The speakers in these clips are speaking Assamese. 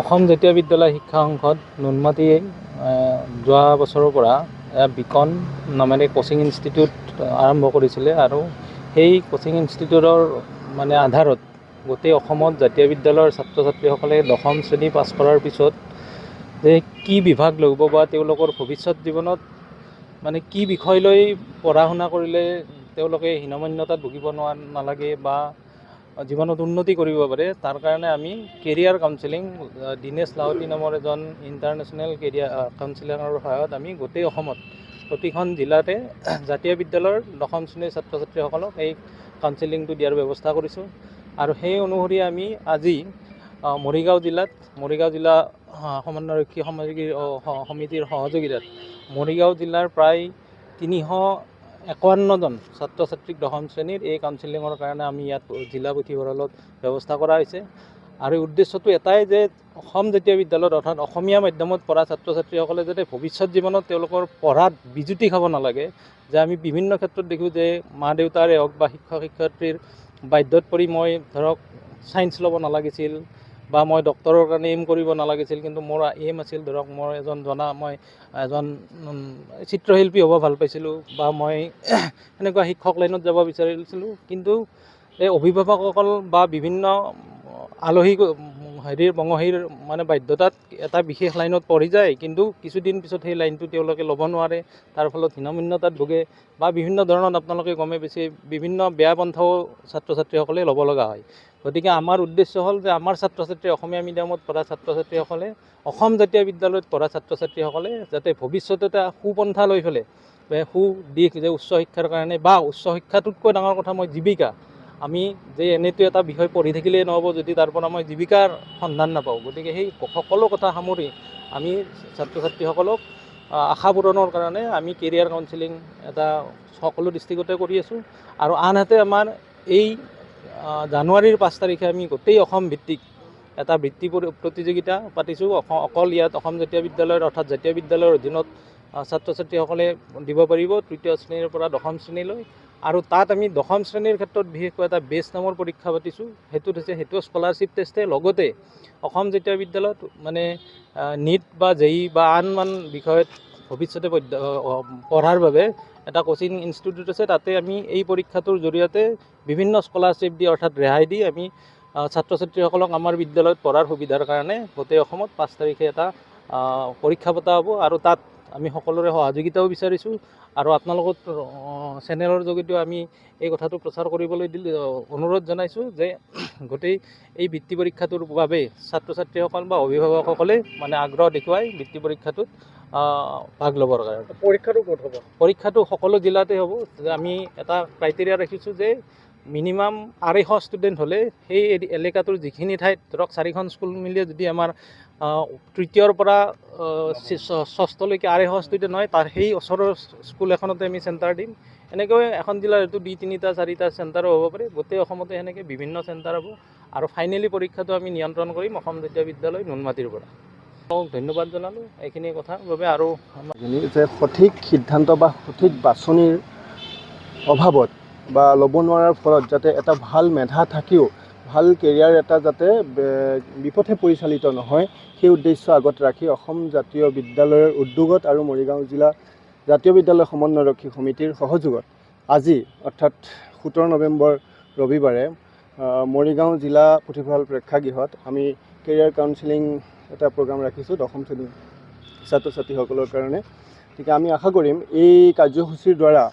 অসম জাতীয় বিদ্যালয় শিক্ষা সংসদ নুনমাটিয়ে যোৱা বছৰৰ পৰা বিকন নামেৰে কোচিং ইনষ্টিটিউট আৰম্ভ কৰিছিলে আৰু সেই কোচিং ইনষ্টিটিউটৰ মানে আধাৰত গোটেই অসমত জাতীয় বিদ্যালয়ৰ ছাত্ৰ ছাত্ৰীসকলে দশম শ্ৰেণী পাছ কৰাৰ পিছত যে কি বিভাগ ল'ব বা তেওঁলোকৰ ভৱিষ্যত জীৱনত মানে কি বিষয় লৈ পঢ়া শুনা কৰিলে তেওঁলোকে হীনমন্যতাত ভুগিব নালাগে বা জীৱনত উন্নতি কৰিব পাৰে তাৰ কাৰণে আমি কেৰিয়াৰ কাউন্সেলিং দীনেশ লাহোটি নামৰ এজন ইণ্টাৰনেশ্যনেল কেৰিয়াৰ কাউন্সিলাৰৰ সহায়ত আমি গোটেই অসমত প্ৰতিখন জিলাতে জাতীয় বিদ্যালয়ৰ দশম শ্ৰেণীৰ ছাত্ৰ ছাত্ৰীসকলক এই কাউন্সেলিংটো দিয়াৰ ব্যৱস্থা কৰিছোঁ আৰু সেই অনুসৰি আমি আজি মৰিগাঁও জিলা সমন্বয়ৰক্ষী সমিতিৰ সহযোগিতাত মৰিগাঁও জিলাৰ প্ৰায় 351জন ছাত্ৰ ছাত্ৰীক দশম শ্ৰেণীৰ এই কাউন্সেলিঙৰ কাৰণে আমি ইয়াত জিলা পুথিভঁৰালত ব্যৱস্থা কৰা হৈছে আৰু উদ্দেশ্যটো এটাই যে অসম জাতীয় বিদ্যালয়ত অৰ্থাৎ অসমীয়া মাধ্যমত পঢ়া ছাত্ৰ ছাত্ৰীসকলে যাতে ভৱিষ্যত জীৱনত তেওঁলোকৰ পঢ়াত বিজুতি খাব নালাগে যে আমি বিভিন্ন ক্ষেত্ৰত দেখোঁ যে মা দেউতাৰে হওক বা শিক্ষক শিক্ষয়িত্ৰীৰ বাধ্যত পৰি মই ধৰক ছায়েন্স ল'ব নালাগিছিল বা মই ডক্টৰৰ কাৰণে এইম কৰিব নালাগিছিল কিন্তু মোৰ এইম আছিল ধৰক মই এজন চিত্ৰশিল্পী হ'ব ভাল পাইছিলোঁ বা মই এনেকুৱা শিক্ষক লাইনত যাব বিচাৰিছিলোঁ কিন্তু এই অভিভাৱকসকল বা বিভিন্ন আলহী বঙহীৰ মানে বাধ্যতাত এটা বিশেষ লাইনত পঢ়ি যায় কিন্তু কিছুদিন পিছত সেই লাইনটো তেওঁলোকে ল'ব নোৱাৰে তাৰ ফলত হীনমন্যতাত ভোগে বা বিভিন্ন ধৰণৰ আপোনালোকে গমে পাইছে বিভিন্ন বেয়া পন্থাও ছাত্ৰ ছাত্ৰীসকলে ল'ব লগা হয় গতিকে আমাৰ উদ্দেশ্য হ'ল যে আমাৰ ছাত্ৰ ছাত্ৰী অসমীয়া মিডিয়ামত পঢ়া ছাত্ৰ ছাত্ৰীসকলে অসম জাতীয় বিদ্যালয়ত পঢ়া ছাত্ৰ ছাত্ৰীসকলে যাতে ভৱিষ্যতে এটা সুপন্থা লৈ পেলাই সুদিশ যে উচ্চ শিক্ষাৰ কাৰণে বা উচ্চ শিক্ষাটোতকৈ ডাঙৰ কথা মই জীৱিকা আমি যে এনেটো এটা বিষয় পঢ়ি থাকিলেই নহ'ব যদি তাৰ পৰা মই জীৱিকাৰ সন্ধান নাপাওঁ গতিকে সেই সকলো কথা সামৰি আমি ছাত্ৰ ছাত্ৰীসকলক আশা পূৰণৰ কাৰণে আমি কেৰিয়াৰ কাউন্সেলিং এটা সকলো ডিষ্ট্ৰিক্টতে কৰি আছোঁ আৰু আনহাতে আমাৰ এই জানুৱাৰীৰ 5 তাৰিখে আমি গোটেই অসম ভিত্তিক এটা বৃত্তি প্ৰতিযোগিতা পাতিছোঁ অকল ইয়াত অসম জাতীয় বিদ্যালয়ৰ অৰ্থাৎ জাতীয় বিদ্যালয়ৰ অধীনত ছাত্ৰ ছাত্ৰীসকলে দিব পাৰিব তৃতীয় শ্ৰেণীৰ পৰা দশম শ্ৰেণীলৈ আৰু তাত আমি দশম শ্ৰেণীৰ ক্ষেত্ৰত বিশেষকৈ এটা বেছ নামৰ পৰীক্ষা পাতিছোঁ সেইটো স্কলাৰশ্বিপ টেষ্টে লগতে অসম জাতীয় বিদ্যালয়ত মানে নীট বা জেই বা আন বিষয়ত ভৱিষ্যতে পঢ়াৰ বাবে এটা কোচিং ইনষ্টিটিউট আছে তাতে আমি এই পৰীক্ষাটোৰ জৰিয়তে বিভিন্ন স্কলাৰশ্বিপ দি অৰ্থাৎ ৰেহাই দি আমি ছাত্ৰ ছাত্ৰীসকলক আমাৰ বিদ্যালয়ত পঢ়াৰ সুবিধাৰ কাৰণে গোটেই অসমত 5 তাৰিখে এটা পৰীক্ষা পতা হ'ব আৰু তাত আমি সকলোৰে সহযোগিতাও বিচাৰিছোঁ আৰু আপোনালোকৰ চেনেলৰ যোগেদিও আমি এই কথাটো প্ৰচাৰ কৰিবলৈ অনুৰোধ জনাইছোঁ যে গোটেই এই বৃত্তি পৰীক্ষাটোৰ বাবে ছাত্ৰ ছাত্ৰীসকল বা অভিভাৱকসকলে মানে আগ্ৰহ দেখুৱাই বৃত্তি পৰীক্ষাটোত ভাগ ল'বৰ কাৰণে পৰীক্ষাটো ক'ত হ'ব পৰীক্ষাটো সকলো জিলাতে হ'ব আমি এটা ক্ৰাইটেৰিয়া ৰাখিছোঁ যে মিনিমাম 250 ষ্টুডেণ্ট হ'লে সেই এলেকাটোৰ যিখিনি ঠাইত ধৰক 4খন স্কুল মিলিয়ে যদি আমাৰ তৃতীয়ৰ পৰা ষষ্ঠলৈকে 250 ষ্টুডেণ্ট হয় তাৰ সেই ওচৰৰ স্কুল এখনতে আমি চেণ্টাৰ দিম এনেকৈ এখন জিলাৰ হয়তো 2, 3টা 4টা চেণ্টাৰো হ'ব পাৰে গোটেই অসমতে সেনেকৈ বিভিন্ন চেণ্টাৰ হ'ব আৰু ফাইনেলি পৰীক্ষাটো আমি নিয়ন্ত্ৰণ কৰিম অসম জাতীয় বিদ্যালয় নুনমাটিৰ পৰা ধন্যবাদ জনালোঁ এইখিনি কথাৰ বাবে আৰু যে সঠিক সিদ্ধান্ত বা সঠিক বাছনিৰ অভাৱত বা ল'ব নোৱাৰাৰ ফলত যাতে এটা ভাল মেধা থাকিও ভাল কেৰিয়াৰ এটা যাতে বিপথে পৰিচালিত নহয় সেই উদ্দেশ্য আগত ৰাখি অসম জাতীয় বিদ্যালয়ৰ উদ্যোগত আৰু মৰিগাঁও জিলা জাতীয় বিদ্যালয় সমন্বয়ৰক্ষী সমিতিৰ সহযোগত আজি অৰ্থাৎ 17 নৱেম্বৰ ৰবিবাৰে মৰিগাঁও জিলা পুথিভঁৰাল প্ৰেক্ষাগৃহত আমি কেৰিয়াৰ কাউন্সেলিং এটা প্ৰগ্ৰাম ৰাখিছোঁ দশম শ্ৰেণীৰ ছাত্ৰ ছাত্ৰীসকলৰ কাৰণে গতিকে আমি আশা কৰিম এই কাৰ্যসূচীৰ দ্বাৰা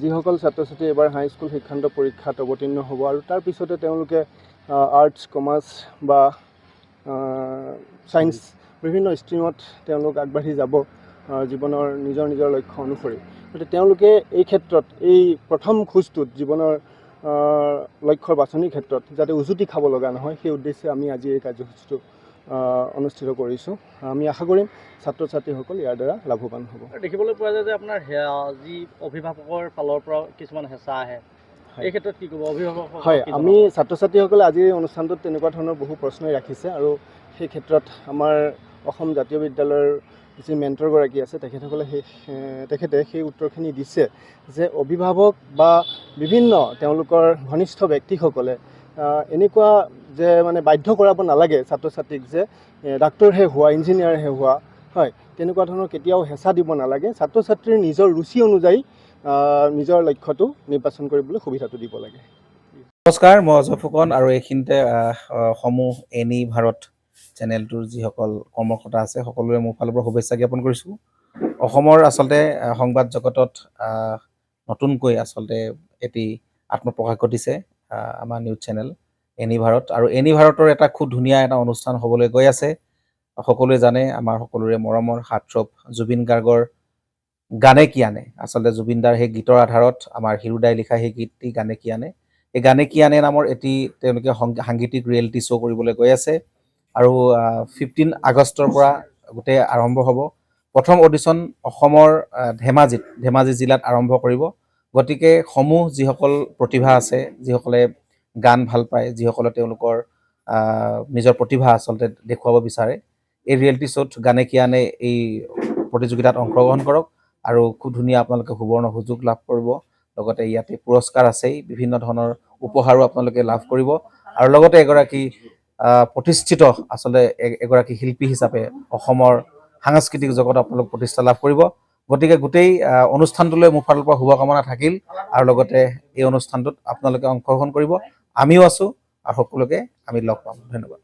যিসকল ছাত্ৰ ছাত্ৰী এবাৰ হাইস্কুল শিক্ষান্ত পৰীক্ষাত অৱতীৰ্ণ হ'ব আৰু তাৰ পিছতে তেওঁলোকে আৰ্টছ কমাৰ্চ বা ছায়েন্স বিভিন্ন ষ্ট্ৰীমত তেওঁলোক আগবাঢ়ি যাব জীৱনৰ নিজৰ লক্ষ্য অনুসৰি গতিকে তেওঁলোকে এই ক্ষেত্ৰত এই প্ৰথম খোজটোত জীৱনৰ লক্ষ্যৰ বাছনিৰ ক্ষেত্ৰত যাতে উজুতি খাব লগা নহয় সেই উদ্দেশ্যে আমি আজি এই কাৰ্যসূচীটো অনুষ্ঠিত কৰিছোঁ আমি আশা কৰিম ছাত্ৰ ছাত্ৰীসকল ইয়াৰ দ্বাৰা লাভৱান হ'ব দেখিবলৈ পোৱা যায় যে আপোনাৰ যি অভিভাৱকৰ ফালৰ পৰা কিছুমান হেঁচা আহে এই ক্ষেত্ৰত কি ক'ব অভিভাৱক হয় আমি ছাত্ৰ ছাত্ৰীসকলে আজি এই অনুষ্ঠানটোত তেনেকুৱা ধৰণৰ বহু প্ৰশ্নই ৰাখিছে আৰু সেই ক্ষেত্ৰত আমাৰ অসম জাতীয় বিদ্যালয়ৰ যি মেণ্টৰগৰাকী আছে তেখেতে সেই উত্তৰখিনি দিছে যে অভিভাৱক বা বিভিন্ন তেওঁলোকৰ ঘনিষ্ঠ ব্যক্তিসকলে এনেকুৱা যে মানে বাধ্য কৰাব নালাগে ছাত্ৰ ছাত্ৰীক যে ডাক্তৰহে হোৱা ইঞ্জিনিয়াৰহে হোৱা হয় তেনেকুৱা ধৰণৰ কেতিয়াও হেঁচা দিব নালাগে ছাত্ৰ ছাত্ৰীৰ নিজৰ ৰুচি অনুযায়ী নিজৰ লক্ষ্যটো নিৰ্বাচন কৰিবলৈ সুবিধাটো দিব লাগে নমস্কাৰ মই অজয় ফুকন আৰু এইখিনিতে সমূহ এনি ভাৰত চেনেলটোৰ যিসকল কৰ্মকৰ্তা আছে সকলোৰে মোৰ ফালৰ পৰা শুভেচ্ছা জ্ঞাপন কৰিছোঁ অসমৰ আচলতে সংবাদ জগতত নতুনকৈ আচলতে এটি আত্মপ্ৰকাশ ঘটিছে আমাৰ নিউজ চেনেল এনি ভাৰত আৰু এনি ভাৰতৰ এটা খুব ধুনীয়া এটা অনুষ্ঠান হ'বলৈ গৈ আছে সকলোৱে জানে আমাৰ সকলোৰে মৰমৰ হাৰ্টথ্ৰব জুবিন গাৰ্গৰ গানে কি আনে আচলতে জুবিনদাৰ সেই গীতৰ আধাৰত আমাৰ হিৰুদাই লিখা সেই গীতটি গানে কি আনে এই গানে কি আনে নামৰ এটি তেওঁলোকে সাংগীতিক ৰিয়েলিটি শ্ব' কৰিবলৈ গৈ আছে আৰু 15 আগষ্টৰ পৰা গোটেই আৰম্ভ হ'ব প্ৰথম অডিশ্যন অসমৰ ধেমাজি জিলাত আৰম্ভ কৰিব গতিকে সমূহ যিসকল প্ৰতিভা আছে যিসকলে গান ভাল পায় যিসকলে তেওঁলোকৰ নিজৰ প্ৰতিভা আচলতে দেখুৱাব বিচাৰে এই ৰিয়েলিটি শ্ব'ত গানে কি আনে এই প্ৰতিযোগিতাত অংশগ্ৰহণ কৰক আৰু খুব ধুনীয়া আপোনালোকে সুবৰ্ণ সুযোগ লাভ কৰিব লগতে ইয়াতে পুৰস্কাৰ আছেই বিভিন্ন ধৰণৰ উপহাৰো আপোনালোকে লাভ কৰিব আৰু লগতে এগৰাকী প্ৰতিষ্ঠিত আচলতে এগৰাকী শিল্পী হিচাপে অসমৰ সাংস্কৃতিক জগতত আপোনালোক প্ৰতিষ্ঠা লাভ কৰিব গতিকে গোটেই অনুষ্ঠানটোলৈ মোৰ ফালৰ পৰা শুভকামনা থাকিল আৰু লগতে এই অনুষ্ঠানটোত আপোনালোকে অংশগ্ৰহণ কৰিব আমিও আছোঁ আৰু সকলোকে আমি লগ পাম ধন্যবাদ